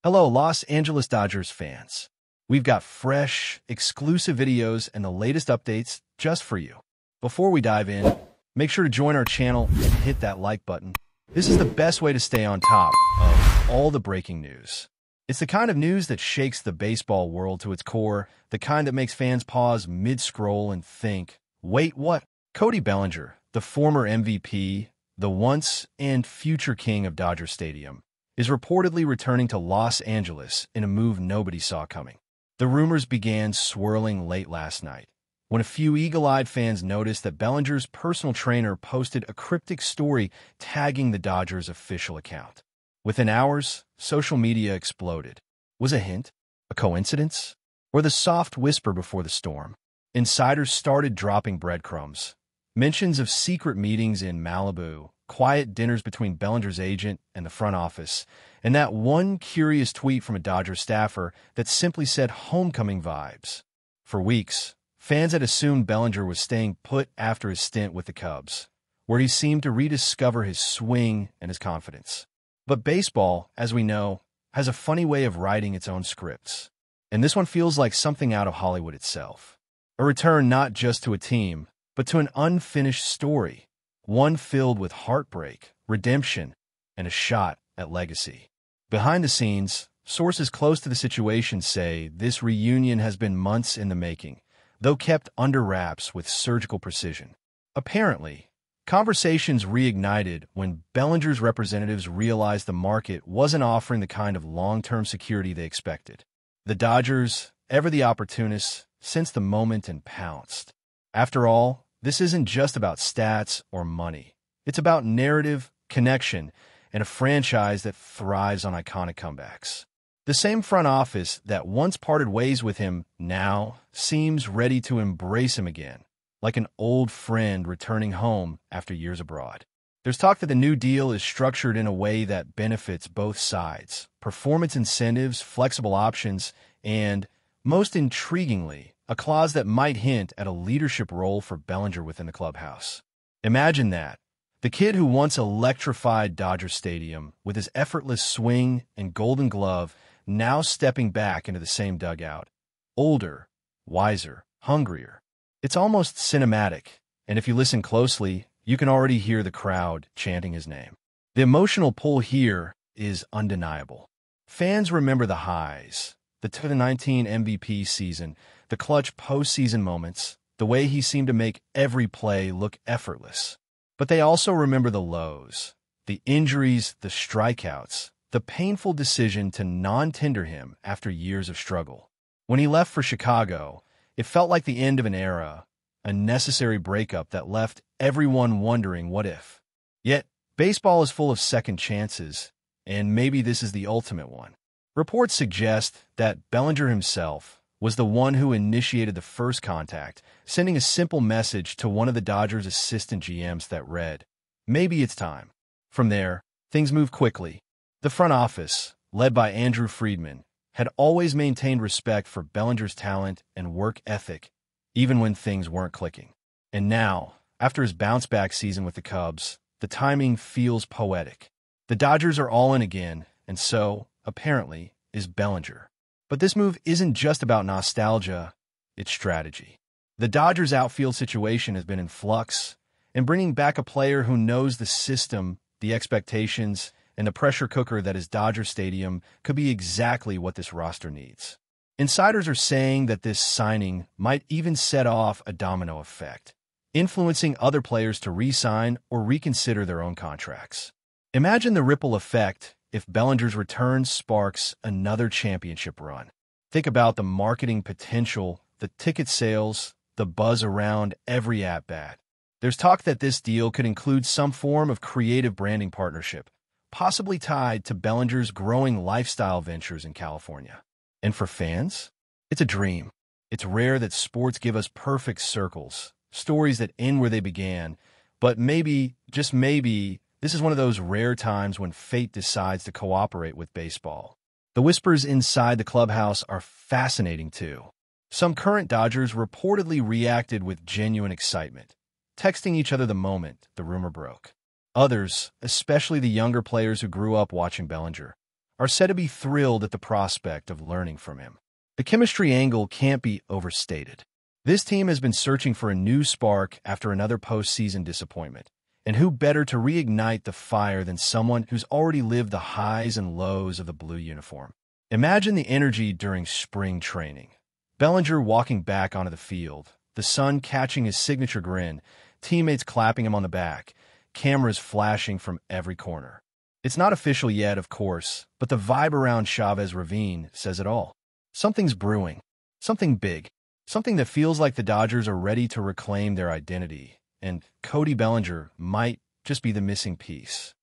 Hello, Los Angeles Dodgers fans. We've got fresh, exclusive videos and the latest updates just for you. Before we dive in, make sure to join our channel and hit that like button. This is the best way to stay on top of all the breaking news. It's the kind of news that shakes the baseball world to its core, the kind that makes fans pause mid-scroll and think, wait, what? CODY Bellinger, the former MVP, the once and future king of Dodger Stadium, is reportedly returning to Los Angeles in a move nobody saw coming. The rumors began swirling late last night, when a few eagle-eyed fans noticed that Bellinger's personal trainer posted a cryptic story tagging the Dodgers' official account. Within hours, social media exploded. Was a hint? A coincidence? Or the soft whisper before the storm? Insiders started dropping breadcrumbs. Mentions of secret meetings in Malibu, quiet dinners between Bellinger's agent and the front office, and that one curious tweet from a Dodgers staffer that simply said homecoming vibes. For weeks, fans had assumed Bellinger was staying put after his stint with the Cubs, where he seemed to rediscover his swing and his confidence. But baseball, as we know, has a funny way of writing its own scripts. And this one feels like something out of Hollywood itself. A return not just to a team, but to an unfinished story, one filled with heartbreak, redemption, and a shot at legacy. Behind the scenes, sources close to the situation say this reunion has been months in the making, though kept under wraps with surgical precision. Apparently, conversations reignited when Bellinger's representatives realized the market wasn't offering the kind of long-term security they expected. The Dodgers, ever the opportunists, sensed the moment and pounced. After all, this isn't just about stats or money. It's about narrative, connection, and a franchise that thrives on iconic comebacks. The same front office that once parted ways with him now seems ready to embrace him again, like an old friend returning home after years abroad. There's talk that the new deal is structured in a way that benefits both sides: performance incentives, flexible options, and, most intriguingly, a clause that might hint at a leadership role for Bellinger within the clubhouse. Imagine that. The kid who once electrified Dodger Stadium with his effortless swing and golden glove now stepping back into the same dugout. Older, wiser, hungrier. It's almost cinematic, and if you listen closely, you can already hear the crowd chanting his name. The emotional pull here is undeniable. Fans remember the highs, the 2019 MVP season, the clutch postseason moments, the way he seemed to make every play look effortless. But they also remember the lows, the injuries, the strikeouts, the painful decision to non-tender him after years of struggle. When he left for Chicago, it felt like the end of an era, a necessary breakup that left everyone wondering what if. Yet, baseball is full of second chances, and maybe this is the ultimate one. Reports suggest that Bellinger himself was the one who initiated the first contact, sending a simple message to one of the Dodgers' assistant GMs that read, "Maybe it's time." From there, things moved quickly. The front office, led by Andrew Friedman, had always maintained respect for Bellinger's talent and work ethic, even when things weren't clicking. And now, after his bounce-back season with the Cubs, the timing feels poetic. The Dodgers are all in again, and so, apparently, is Bellinger. But this move isn't just about nostalgia, it's strategy. The Dodgers' outfield situation has been in flux, and bringing back a player who knows the system, the expectations, and the pressure cooker that is Dodger Stadium could be exactly what this roster needs. Insiders are saying that this signing might even set off a domino effect, influencing other players to re-sign or reconsider their own contracts. Imagine the ripple effect if Bellinger's return sparks another championship run. Think about the marketing potential, the ticket sales, the buzz around every at-bat. There's talk that this deal could include some form of creative branding partnership, possibly tied to Bellinger's growing lifestyle ventures in California. And for fans, it's a dream. It's rare that sports give us perfect circles, stories that end where they began, but maybe, just maybe, this is one of those rare times when fate decides to cooperate with baseball. The whispers inside the clubhouse are fascinating too. Some current Dodgers reportedly reacted with genuine excitement, texting each other the moment the rumor broke. Others, especially the younger players who grew up watching Bellinger, are said to be thrilled at the prospect of learning from him. The chemistry angle can't be overstated. This team has been searching for a new spark after another postseason disappointment, and who better to reignite the fire than someone who's already lived the highs and lows of the blue uniform? Imagine the energy during spring training. Bellinger walking back onto the field, the sun catching his signature grin, teammates clapping him on the back, cameras flashing from every corner. It's not official yet, of course, but the vibe around Chavez Ravine says it all. Something's brewing. Something big. Something that feels like the Dodgers are ready to reclaim their identity, and CODY Bellinger might just be the missing piece.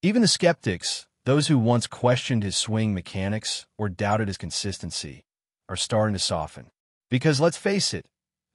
Even the skeptics, those who once questioned his swing mechanics or doubted his consistency, are starting to soften. Because let's face it,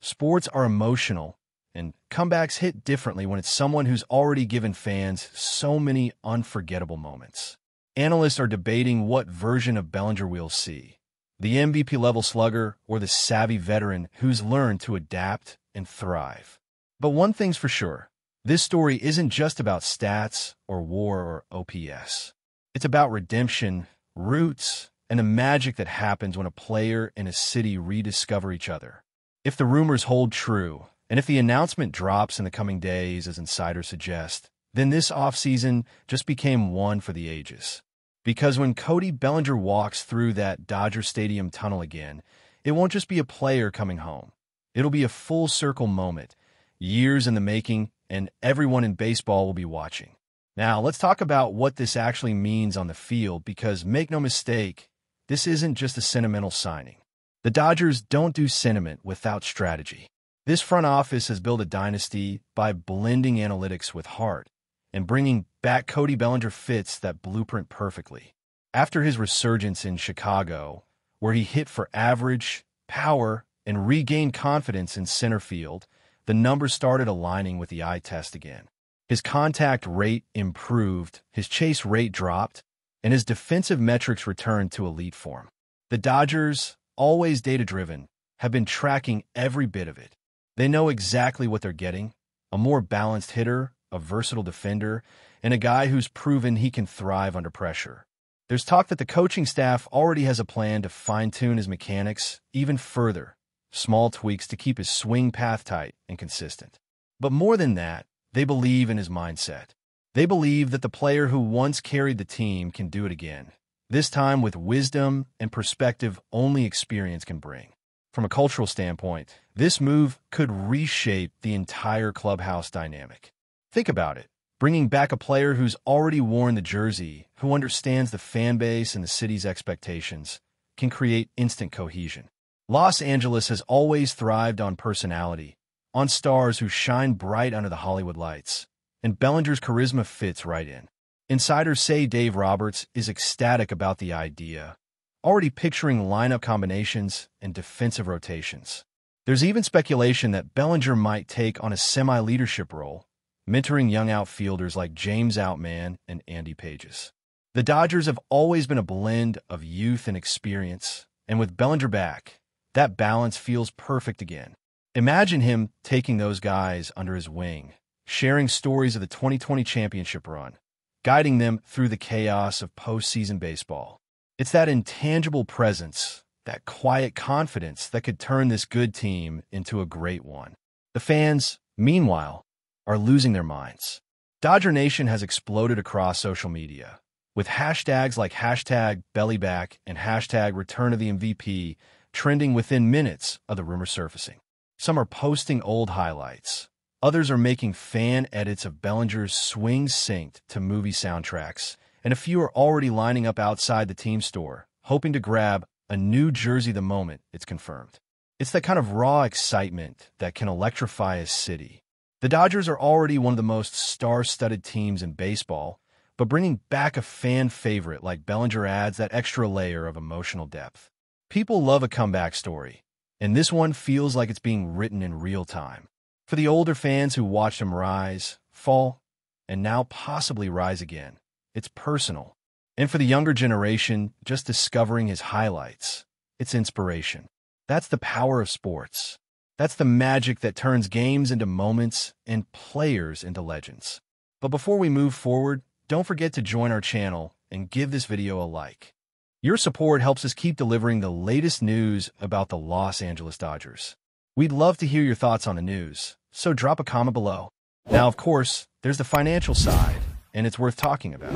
sports are emotional, and comebacks hit differently when it's someone who's already given fans so many unforgettable moments. Analysts are debating what version of Bellinger we'll see. The MVP-level slugger or the savvy veteran who's learned to adapt and thrive. But one thing's for sure, this story isn't just about stats or WAR or OPS. It's about redemption, roots, and the magic that happens when a player and a city rediscover each other. If the rumors hold true, and if the announcement drops in the coming days as insiders suggest, then this offseason just became one for the ages. Because when CODY Bellinger walks through that Dodger Stadium tunnel again, it won't just be a player coming home. It'll be a full-circle moment, years in the making, and everyone in baseball will be watching. Now, let's talk about what this actually means on the field, because make no mistake, this isn't just a sentimental signing. The Dodgers don't do sentiment without strategy. This front office has built a dynasty by blending analytics with heart, and bringing back CODY Bellinger fits that blueprint perfectly. After his resurgence in Chicago, where he hit for average, power, and regained confidence in center field, the numbers started aligning with the eye test again. His contact rate improved, his chase rate dropped, and his defensive metrics returned to elite form. The Dodgers, always data-driven, have been tracking every bit of it. They know exactly what they're getting: a more balanced hitter, a versatile defender, and a guy who's proven he can thrive under pressure. There's talk that the coaching staff already has a plan to fine-tune his mechanics even further, small tweaks to keep his swing path tight and consistent. But more than that, they believe in his mindset. They believe that the player who once carried the team can do it again, this time with wisdom and perspective only experience can bring. From a cultural standpoint, this move could reshape the entire clubhouse dynamic. Think about it. Bringing back a player who's already worn the jersey, who understands the fan base and the city's expectations, can create instant cohesion. Los Angeles has always thrived on personality, on stars who shine bright under the Hollywood lights, and Bellinger's charisma fits right in. Insiders say Dave Roberts is ecstatic about the idea, already picturing lineup combinations and defensive rotations. There's even speculation that Bellinger might take on a semi-leadership role, mentoring young outfielders like James Outman and Andy Pages. The Dodgers have always been a blend of youth and experience, and with Bellinger back, that balance feels perfect again. Imagine him taking those guys under his wing, sharing stories of the 2020 championship run, guiding them through the chaos of postseason baseball. It's that intangible presence, that quiet confidence that could turn this good team into a great one. The fans, meanwhile, are losing their minds. Dodger Nation has exploded across social media, with hashtags like #BellyBack and #Return of the MVP trending within minutes of the rumor surfacing. Some are posting old highlights. Others are making fan edits of Bellinger's swings synced to movie soundtracks, and a few are already lining up outside the team store, hoping to grab a new jersey the moment it's confirmed. It's that kind of raw excitement that can electrify a city. The Dodgers are already one of the most star-studded teams in baseball, but bringing back a fan favorite like Bellinger adds that extra layer of emotional depth. People love a comeback story, and this one feels like it's being written in real time. For the older fans who watched him rise, fall, and now possibly rise again, it's personal. And for the younger generation, just discovering his highlights, it's inspiration. That's the power of sports. That's the magic that turns games into moments and players into legends. But before we move forward, don't forget to join our channel and give this video a like. Your support helps us keep delivering the latest news about the Los Angeles Dodgers. We'd love to hear your thoughts on the news, so drop a comment below. Now, of course, there's the financial side, and it's worth talking about.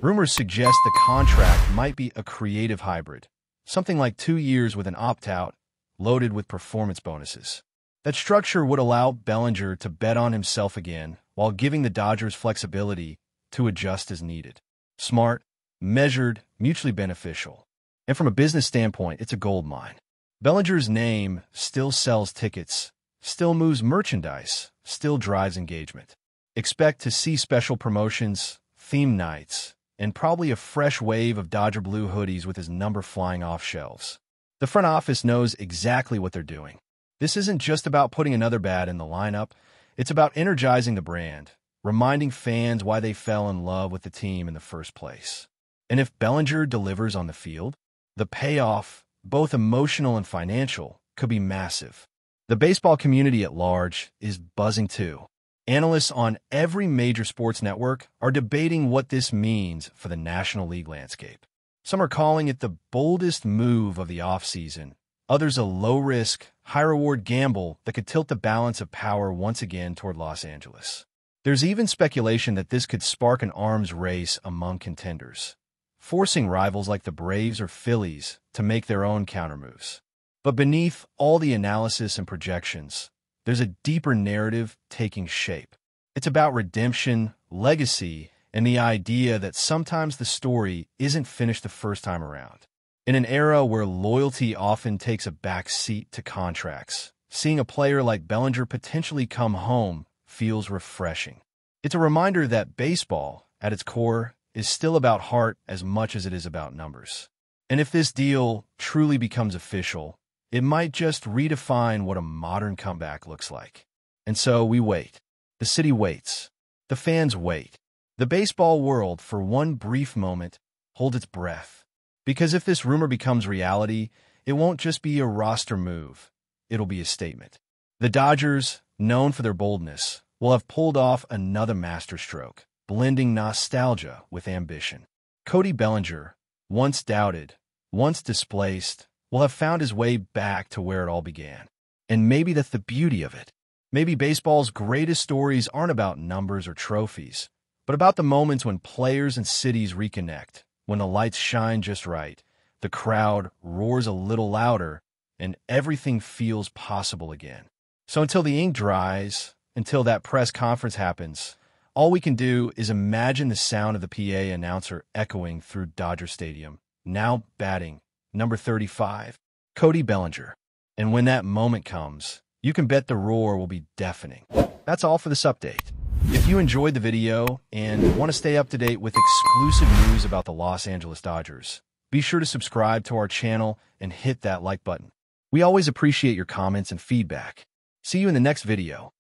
Rumors suggest the contract might be a creative hybrid, something like 2 years with an opt-out, loaded with performance bonuses. That structure would allow Bellinger to bet on himself again while giving the Dodgers flexibility to adjust as needed. Smart, measured, mutually beneficial. And from a business standpoint, it's a goldmine. Bellinger's name still sells tickets, still moves merchandise, still drives engagement. Expect to see special promotions, theme nights, and probably a fresh wave of Dodger blue hoodies with his number flying off shelves. The front office knows exactly what they're doing. This isn't just about putting another bat in the lineup. It's about energizing the brand, reminding fans why they fell in love with the team in the first place. And if Bellinger delivers on the field, the payoff, both emotional and financial, could be massive. The baseball community at large is buzzing too. Analysts on every major sports network are debating what this means for the National League landscape. Some are calling it the boldest move of the offseason, others a low-risk, high-reward gamble that could tilt the balance of power once again toward Los Angeles. There's even speculation that this could spark an arms race among contenders, forcing rivals like the Braves or Phillies to make their own countermoves. But beneath all the analysis and projections, there's a deeper narrative taking shape. It's about redemption, legacy, and the idea that sometimes the story isn't finished the first time around. In an era where loyalty often takes a back seat to contracts, seeing a player like Bellinger potentially come home feels refreshing. It's a reminder that baseball, at its core, is still about heart as much as it is about numbers. And if this deal truly becomes official, it might just redefine what a modern comeback looks like. And so we wait. The city waits. The fans wait. The baseball world, for one brief moment, holds its breath. Because if this rumor becomes reality, it won't just be a roster move. It'll be a statement. The Dodgers, known for their boldness, will have pulled off another masterstroke, blending nostalgia with ambition. Cody Bellinger, once doubted, once displaced, will have found his way back to where it all began. And maybe that's the beauty of it. Maybe baseball's greatest stories aren't about numbers or trophies, but about the moments when players and cities reconnect, when the lights shine just right, the crowd roars a little louder, and everything feels possible again. So until the ink dries, until that press conference happens, all we can do is imagine the sound of the PA announcer echoing through Dodger Stadium, now batting number 35, Cody Bellinger. And when that moment comes, you can bet the roar will be deafening. That's all for this update. If you enjoyed the video and want to stay up to date with exclusive news about the Los Angeles Dodgers, be sure to subscribe to our channel and hit that like button. We always appreciate your comments and feedback. See you in the next video.